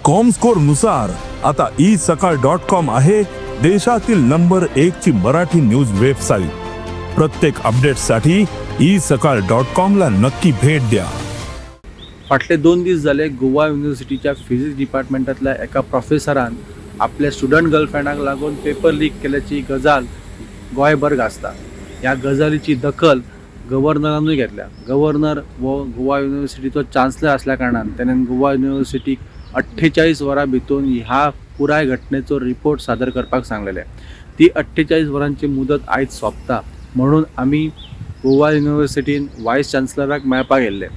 Comscore नुसार आता isakal.com आहे देशातील नंबर 1 ची मराठी न्यूज वेबसाईट। प्रत्येक अपडेटसाठी isakal.com ला नक्की भेट द्या। फाटले 2 दीस जाले गोवा युनिव्हर्सिटीच्या फिजिक्स डिपार्टमेंटातल्या एका प्रोफेसरान आपल्या स्टुडंट गर्लफ्रेंडाक लागून पेपर लीक केल्याची गजाल गोंयभर गाजता। ह्या गजालीची दखल गव्हर्नरानूय घेतल्या। गव्हर्नर वो गोवा युनिव्हर्सिटीचो चान्सलर असल्या कारणान ताणें गोवा युनिव्हर्सिटीक 48 वरां भितून ह्या पुराय घटनेचो रिपोर्ट सादर करपाक सांगलेले। ती 48 वरांची मुदत आयज सोंपता म्हणून आमी गोवा युनिव्हर्सिटीन वायस चान्सलराक मेळपाक गेल्ले।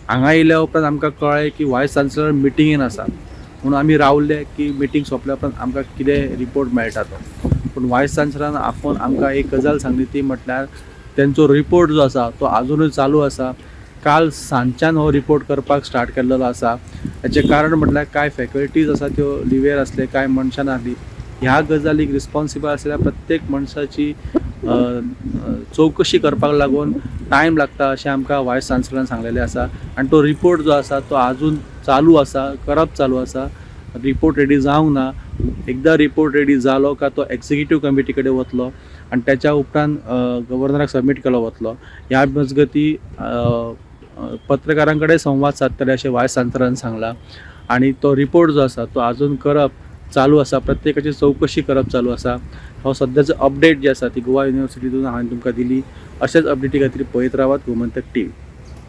हांगा येयल्या उपरांत आमकां कळ्ळें की वायस चान्सलर मिटिंगेन आसा म्हणून आमी रावले की मिटींग सोंपल्या उपरांत आमकां कितें रिपोर्ट मेळटा तो। पूण वायस चान्सलरान आफोवन आमकां एक गजाल सांगली ती म्हटल्यार तेंचो रिपोर्ट जो आसा तो आजुनूय चालू आसा। काल सांच्यान हो रिपोर्ट करपाक स्टार्ट केल्लो आसा। हाचें कारण म्हटल्यार कांय फॅकल्टीज आसा त्यो लिव्हेर आसले, कांय मनशां नासलीं। ह्या गजालीक रिस्पॉन्सिबल आसलेल्या प्रत्येक मनशाची चवकशी करपाक लागून टायम लागता अशें आमकां वायस चान्सलरान सांगलेलें आसा। आनी तो रिपोर्ट जो आसा तो आजून चालू आसा, करप चालू आसा। रिपोर्ट रेडी जावंक ना। एकदा रिपोर्ट रेडी जालो का तो एक्झिक्युटीव कमिटी कडेन वतलो आनी त्याच्या उपरांत गव्हर्नराक सबमीट केलो वतलो। ह्या मजगती पत्रकारां कडेन संवाद सादतले अशें वायस चान्सलरान सांगलां। आनी तो रिपोर्ट जो आसा तो आजून करप चालू आसा, प्रत्येकाची चवकशी करप चालू आसा। हो सद्याचो अपडेट जी आसा ती गोवा युनिव्हर्सिटीतून हांवें तुमकां दिली। अशेच अपडेटी खातीर पळयत रावात गोमंतक टीव्ही।